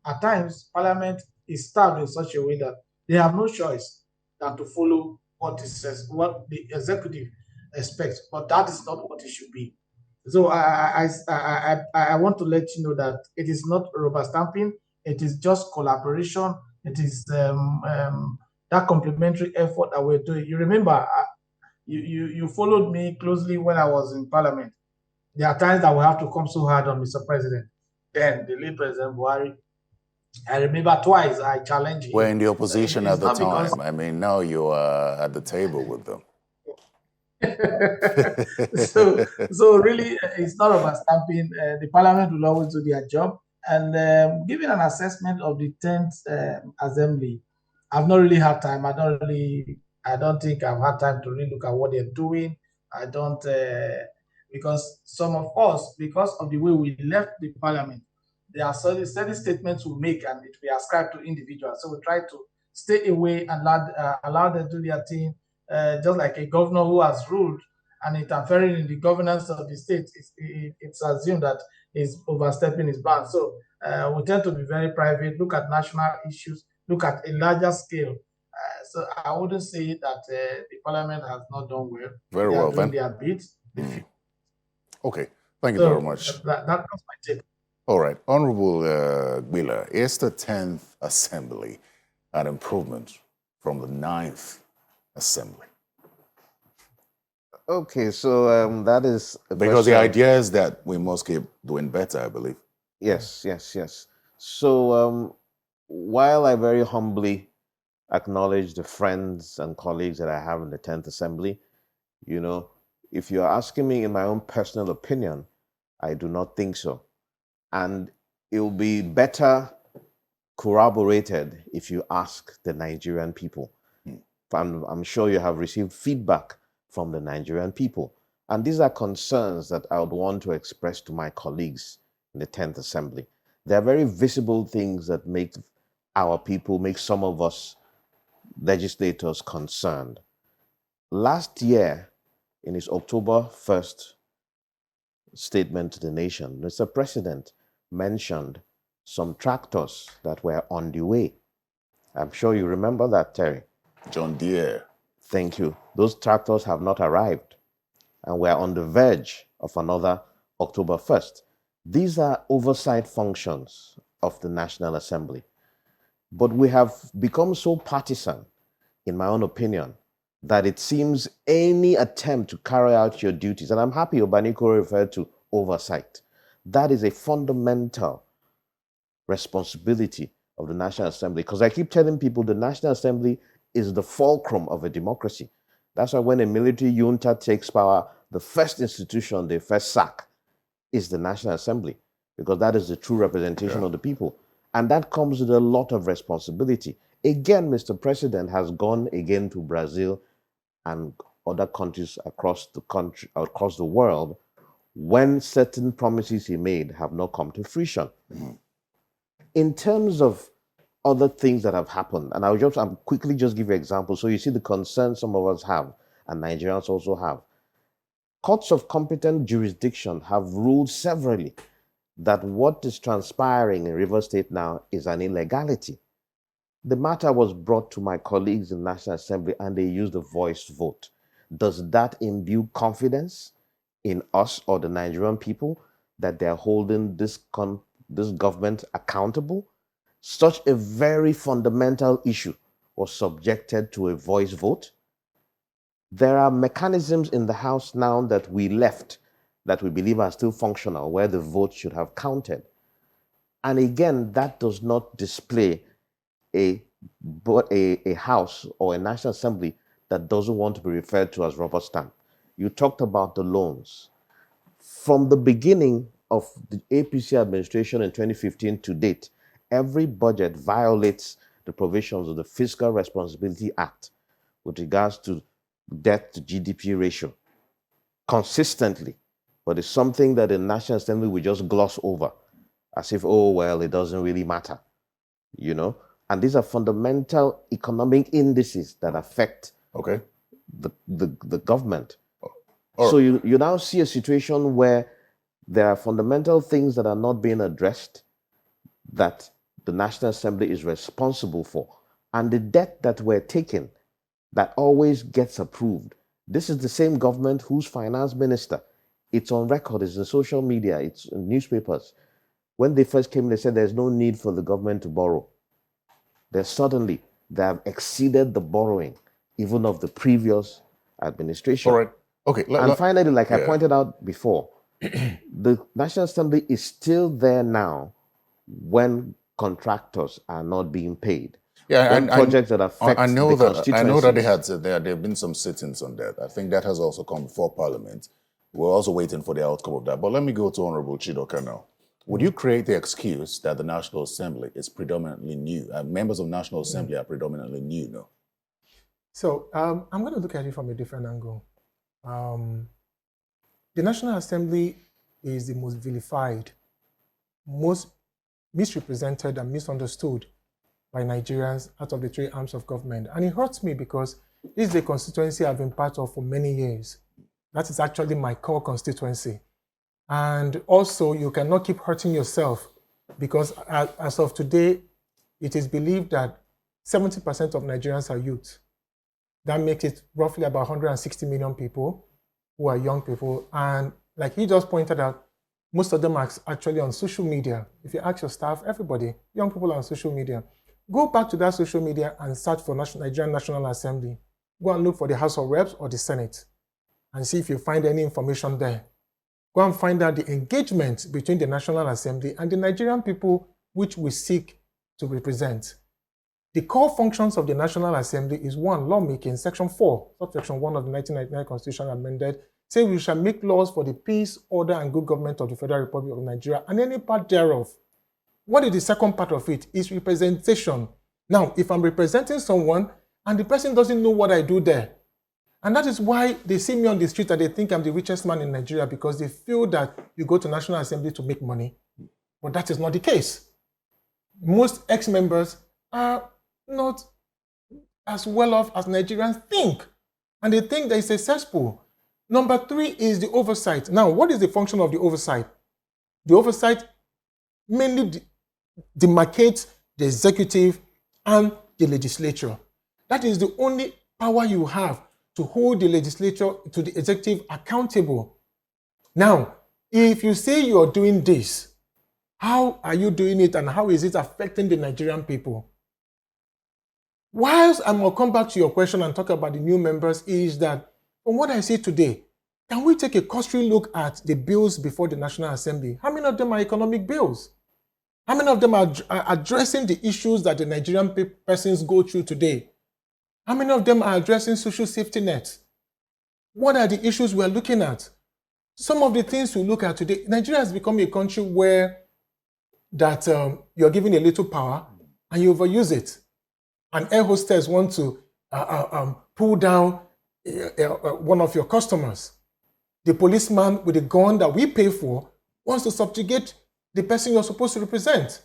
at times, parliament is staffed in such a way that they have no choice than to follow what the executive expects. But that is not what it should be. So I want to let you know that it is not rubber stamping. It is just collaboration. It is that complementary effort that we're doing. You remember, you followed me closely when I was in Parliament. There are times that we have to come so hard on Mr. President. Then the late President Buhari, I remember twice I challenged him. We're in the opposition It's at the not because- time. I mean, now you are at the table with them. so really, it's not about stamping. The Parliament will always do their job. And giving an assessment of the 10th Assembly, I've not really had time. I don't think I've had time to really look at what they're doing. I don't, because some of us, because of the way we left the Parliament, there are certain statements we make and it will be ascribed to individuals. So we try to stay away and allow them to do their thing, just like a governor who has ruled and interfering in the governance of the state. It's assumed that is overstepping his bounds. So we tend to be very private, look at national issues, look at a larger scale. So I wouldn't say that the Parliament has not done well. Very They well, are doing then. their bit. Okay, thank you very much. That's my take. All right, Honorable Gwila, is the 10th Assembly an improvement from the 9th Assembly? Okay, so that is Because the idea is that we must keep doing better, I believe. Yes. So while I very humbly acknowledge the friends and colleagues that I have in the 10th Assembly, if you're asking me in my own personal opinion, I do not think so. And it will be better corroborated if you ask the Nigerian people. I'm sure you have received feedback from the Nigerian people. And these are concerns that I would want to express to my colleagues in the 10th Assembly. There are very visible things that make our people, make some of us legislators concerned. Last year, in his October 1st statement to the nation, Mr. President mentioned some tractors that were on the way. I'm sure you remember that, Terry. John Deere. Thank you. Those tractors have not arrived, and we're on the verge of another October 1st. These are oversight functions of the National Assembly. But we have become so partisan, in my own opinion, that it seems any attempt to carry out your duties, and I'm happy Obaniko referred to oversight, that is a fundamental responsibility of the National Assembly. Because I keep telling people the National Assembly is the fulcrum of a democracy. That's why when a military junta takes power, the first institution they first sack is the National Assembly, because that is the true representation of the people. And that comes with a lot of responsibility. Again, Mr. President has gone again to Brazil and other countries across the world when certain promises he made have not come to fruition. In terms of other things that have happened, and I'll quickly just give you examples so you see the concerns some of us have and Nigerians also have. Courts of competent jurisdiction have ruled severally that what is transpiring in Rivers State now is an illegality. The matter was brought to my colleagues in the National Assembly and they used a voice vote. Does that imbue confidence in us or the Nigerian people that they're holding this government accountable? Such a very fundamental issue was subjected to a voice vote. There are mechanisms in the House now that we left that we believe are still functional, where the vote should have counted. And again, that does not display a house or a National Assembly that doesn't want to be referred to as rubber stamp. You talked about the loans. From the beginning of the APC administration in 2015 to date, every budget violates the provisions of the Fiscal Responsibility Act with regards to debt to GDP ratio consistently. But it's something that the National Assembly will just gloss over as if, oh, well, it doesn't really matter, you know? And these are fundamental economic indices that affect the government. So you now see a situation where there are fundamental things that are not being addressed that the National Assembly is responsible for. And the debt that we're taking that always gets approved. This is the same government whose finance minister, it's on record, it's in social media, it's in newspapers. When they first came, they said there's no need for the government to borrow. Then suddenly they have exceeded the borrowing, even of the previous administration. All right. Okay. And finally, like I pointed out before, the National Assembly is still there now when contractors are not being paid. Yeah, and projects that affect I know the that they had said there have been some sittings on that. I think that has also come before Parliament. We're also waiting for the outcome of that. But let me go to Honorable Chidoka now. Would you create the excuse that the National Assembly is predominantly new? Members of National Assembly are predominantly new, no? So I'm going to look at it from a different angle. The National Assembly is the most vilified, most misrepresented and misunderstood by Nigerians out of the three arms of government. And it hurts me because this is a constituency I've been part of for many years. That is actually my core constituency. And also, you cannot keep hurting yourself because as of today, it is believed that 70% of Nigerians are youth. That makes it roughly about 160 million people who are young people. And like he just pointed out, most of them are actually on social media. If you ask your staff, everybody, young people are on social media. Go back to that social media and search for Nigerian National Assembly. Go and look for the House of Reps or the Senate and see if you find any information there. Go and find out the engagement between the National Assembly and the Nigerian people which we seek to represent. The core functions of the National Assembly is one, lawmaking. Section 4, subsection 1 of the 1999 Constitution amended, say we shall make laws for the peace, order, and good government of the Federal Republic of Nigeria and any part thereof. What is the second part of it? Is representation. Now, if I'm representing someone and the person doesn't know what I do there, and that is why they see me on the street and they think I'm the richest man in Nigeria because they feel that you go to National Assembly to make money. But that is not the case. Most ex-members are not as well off as Nigerians think. And they think that it's successful. Number 3 is the oversight. Now, what is the function of the oversight? The oversight mainly demarcates the executive and the legislature. That is the only power you have to hold the legislature to the executive accountable. Now, if you say you are doing this, how are you doing it and how is it affecting the Nigerian people? Whilst I'm going to come back to your question and talk about the new members, is that from what I see today, can we take a cursory look at the bills before the National Assembly? How many of them are economic bills? How many of them are addressing the issues that the Nigerian persons go through today? How many of them are addressing social safety nets? What are the issues we're looking at? Some of the things we look at today, Nigeria has become a country where that you're given a little power and you overuse it. An air hostess wants to pull down one of your customers. The policeman with a gun that we pay for wants to subjugate the person you're supposed to represent.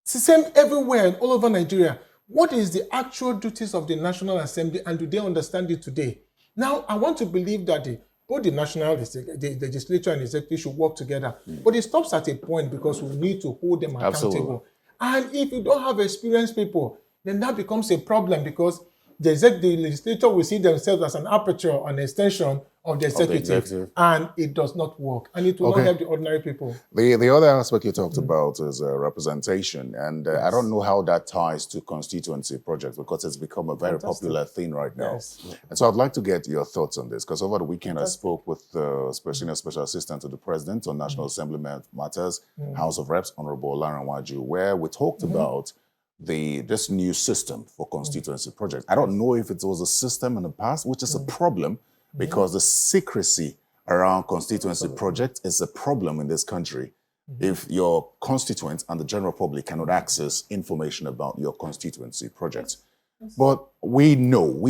It's the same everywhere and all over Nigeria. What is the actual duties of the National Assembly and do they understand it today? Now, I want to believe that both the the legislature and executive should work together. But it stops at a point because we need to hold them accountable. And if you don't have experienced people, then that becomes a problem because the legislature will see themselves as an aperture, an extension of the executive, and it does not work, and it will not help the ordinary people. The other aspect you talked about is representation, and I don't know how that ties to constituency projects, because it's become a very popular thing right now. And so I'd like to get your thoughts on this, because over the weekend I spoke with the Special Assistant to the President on National Assembly Matters, House of Reps, Honorable Laran Waju, where we talked about this new system for constituency projects. I don't know if it was a system in the past, which is a problem, because the secrecy around constituency projects is a problem in this country. If your constituents and the general public cannot access information about your constituency projects. But we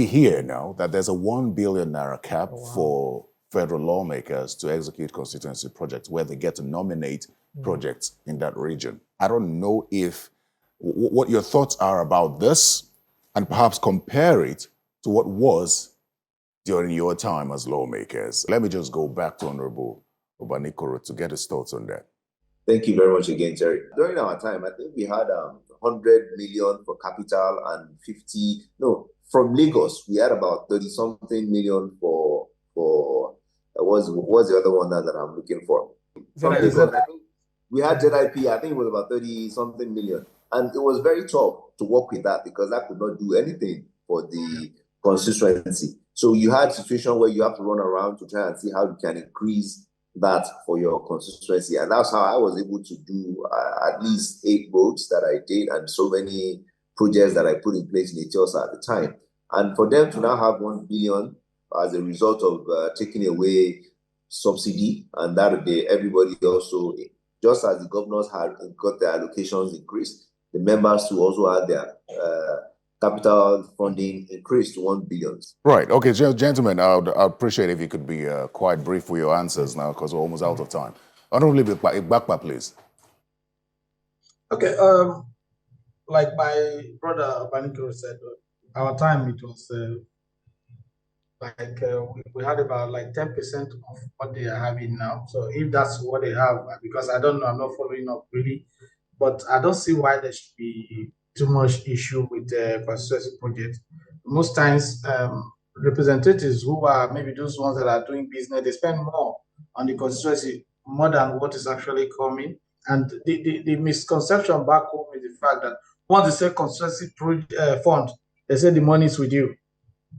hear now that there's a 1 billion naira cap for federal lawmakers to execute constituency projects, where they get to nominate projects in that region. I don't know what your thoughts are about this, and perhaps compare it to what was during your time as lawmakers. Let me just go back to Honorable Obanikoro to get his thoughts on that. Thank you very much again, Terry. During our time, I think we had 100 million for capital and from Lagos, we had about 30-something million for what's the other one that I'm looking for? From Lagos, I think we had ZIP, I think it was about 30-something million. And it was very tough to work with that, because that could not do anything for the constituency. So you had a situation where you have to run around to try and see how you can increase that for your constituency. And that's how I was able to do at least 8 roads that I did, and so many projects that I put in place in Ethiopia at the time. And for them to now have 1 billion as a result of taking away subsidy, and that day everybody also, just as the governors had got their allocations increased, the members who also had their capital funding increased to 1 billion. Right. Okay, gentlemen, I'd appreciate if you could be quite brief with your answers now, because we're almost out of time. Honorable Igbakpa, please. Okay. Like my brother Banikoro said, our time it was we had about 10% of what they are having now. So if that's what they have, because I don't know, I'm not following up really, but I don't see why there should be too much issue with the constituency project. Most times, representatives who are maybe those ones that are doing business, they spend more on the constituency, more than what is actually coming. And the misconception back home is the fact that once they say constituency fund, they say the money is with you.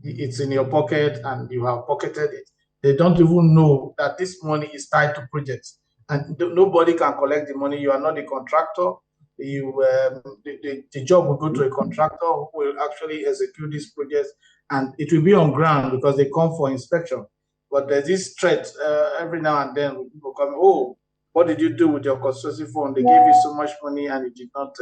It's in your pocket and you have pocketed it. They don't even know that this money is tied to projects, and nobody can collect the money. You are not the contractor. The job will go to a contractor who will actually execute these projects, and it will be on ground because they come for inspection. But there's this threat every now and then when people come, oh, what did you do with your constituency fund? They gave you so much money and you did not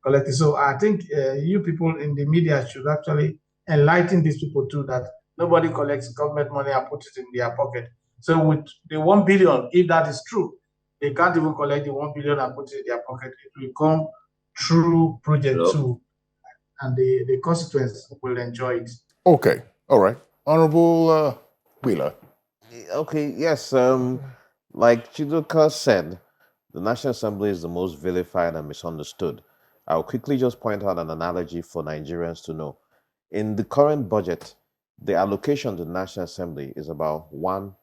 collect it. So I think you people in the media should actually enlighten these people too, that nobody collects government money and puts it in their pocket. So with the 1 billion, if that is true, they can't even collect the 1 billion and put it in their pocket. It will come through project 2, and the constituents will enjoy it. Okay. All right. Honorable Wheeler. Okay, yes. Like Chidoka said, the National Assembly is the most vilified and misunderstood. I'll quickly just point out an analogy for Nigerians to know. In the current budget, the allocation to the National Assembly is about 1%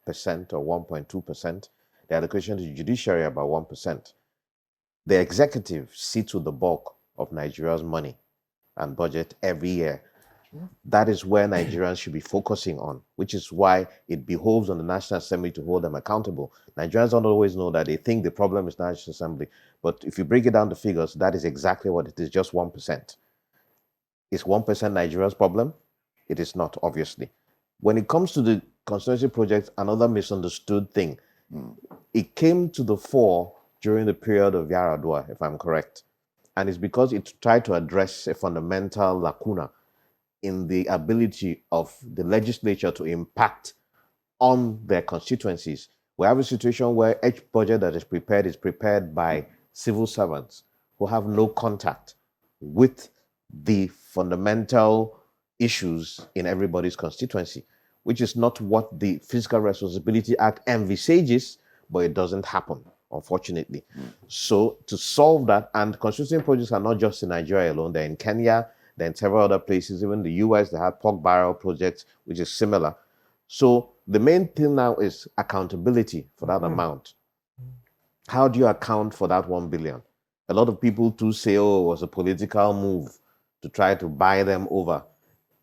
or 1.2%. The allocation to the judiciary about 1%. The executive sits with the bulk of Nigeria's money and budget every year. That is where Nigerians should be focusing on, which is why it behoves on the National Assembly to hold them accountable. Nigerians don't always know that. They think the problem is National Assembly. But if you break it down to figures, that is exactly what it is, just 1%. Is 1% Nigeria's problem? It is not, obviously. When it comes to the constituency project, another misunderstood thing, it came to the fore during the period of Yaradua, if I'm correct. And it's because it tried to address a fundamental lacuna in the ability of the legislature to impact on their constituencies. We have a situation where each budget that is prepared by civil servants who have no contact with the fundamental issues in everybody's constituency, which is not what the Fiscal Responsibility Act envisages, but it doesn't happen, unfortunately. So to solve that, and constituency projects are not just in Nigeria alone, they're in Kenya, they're in several other places, even the US, they have pork barrel projects, which is similar. So the main thing now is accountability for that amount. How do you account for that 1 billion? A lot of people too say, oh, it was a political move to try to buy them over.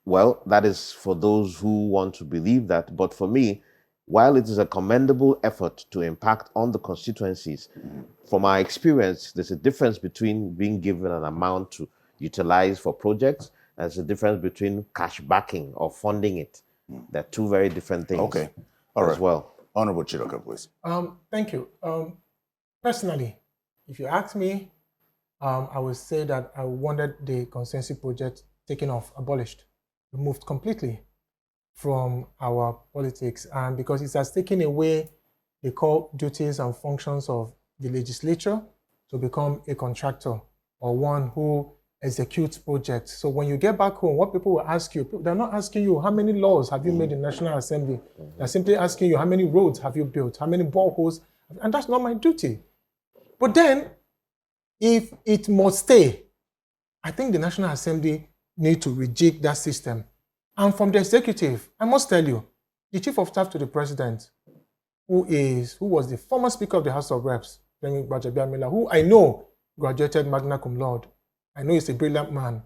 Well, that is for those who want to believe that. But for me, while it is a commendable effort to impact on the constituencies, from my experience, there's a difference between being given an amount to utilize for projects, and there's a difference between cash backing or funding it. They're two very different things. Okay. All right. As well. Honorable Chidoka, please. Thank you. Personally, if you ask me, I would say that I wanted the Constituency project taken off, abolished, removed completely from our politics, and because it has taken away the core duties and functions of the legislature to become a contractor or one who executes projects. So when you get back home, what people will ask you, they're not asking you how many laws have you made in National Assembly. They're simply asking you how many roads have you built, how many boreholes, and that's not my duty. But then, if it must stay, I think the National Assembly need to rejig that system. And from the executive, I must tell you, the Chief of Staff to the President, who was the former Speaker of the House of Reps, who I know graduated magna cum laude. I know he's a brilliant man.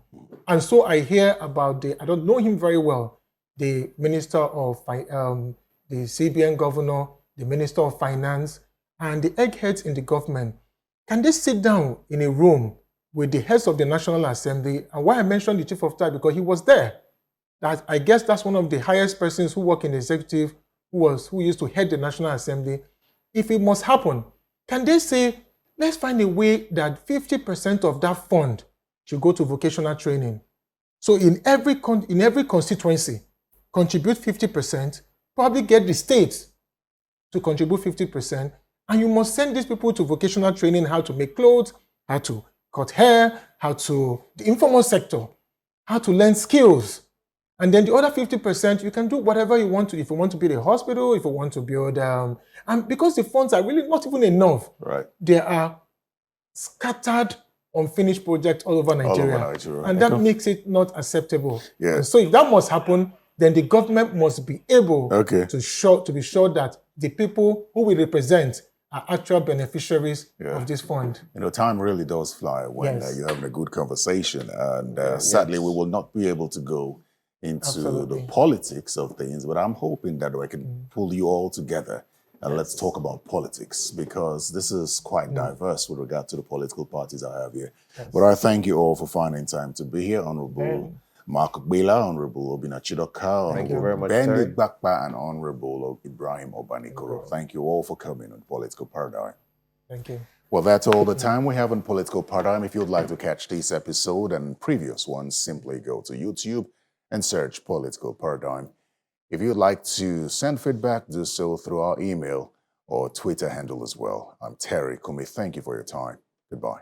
And so I hear about I don't know him very well, the Minister of, the CBN Governor, the Minister of Finance, and the eggheads in the government. Can they sit down in a room with the heads of the National Assembly? And why I mentioned the Chief of Staff, because he was there. That I guess that's one of the highest persons who work in the executive, who used to head the National Assembly. If it must happen, can they say, let's find a way that 50% of that fund should go to vocational training? So in every constituency, contribute 50%, probably get the state to contribute 50%, and you must send these people to vocational training, how to make clothes, how to cut hair, the informal sector, how to learn skills. And then the other 50%, you can do whatever you want to. If you want to build a hospital, if you want to build, and because the funds are really not even enough, right? There are scattered, unfinished projects all over Nigeria. And that makes it not acceptable. Yeah. And so if that must happen, then the government must be able to be sure that the people who we represent are actual beneficiaries of this fund. You know, time really does fly when you're having a good conversation. And sadly, we will not be able to go into the politics of things, but I'm hoping that I can pull you all together and let's talk about politics, because this is quite diverse with regard to the political parties I have here. But I thank you all for finding time to be here. Honorable Mark Bela, Honorable Obina Chidoka, Honorable Benny Bakpa, and Honorable Ibrahim Obanikoro. Thank you all for coming on Political Paradigm. Thank you. Well, that's all the time we have on Political Paradigm. If you'd like to catch this episode and previous ones, simply go to YouTube and search Political Paradigm. If you'd like to send feedback, do so through our email or Twitter handle as well. I'm Terry Kumi. Thank you for your time. Goodbye.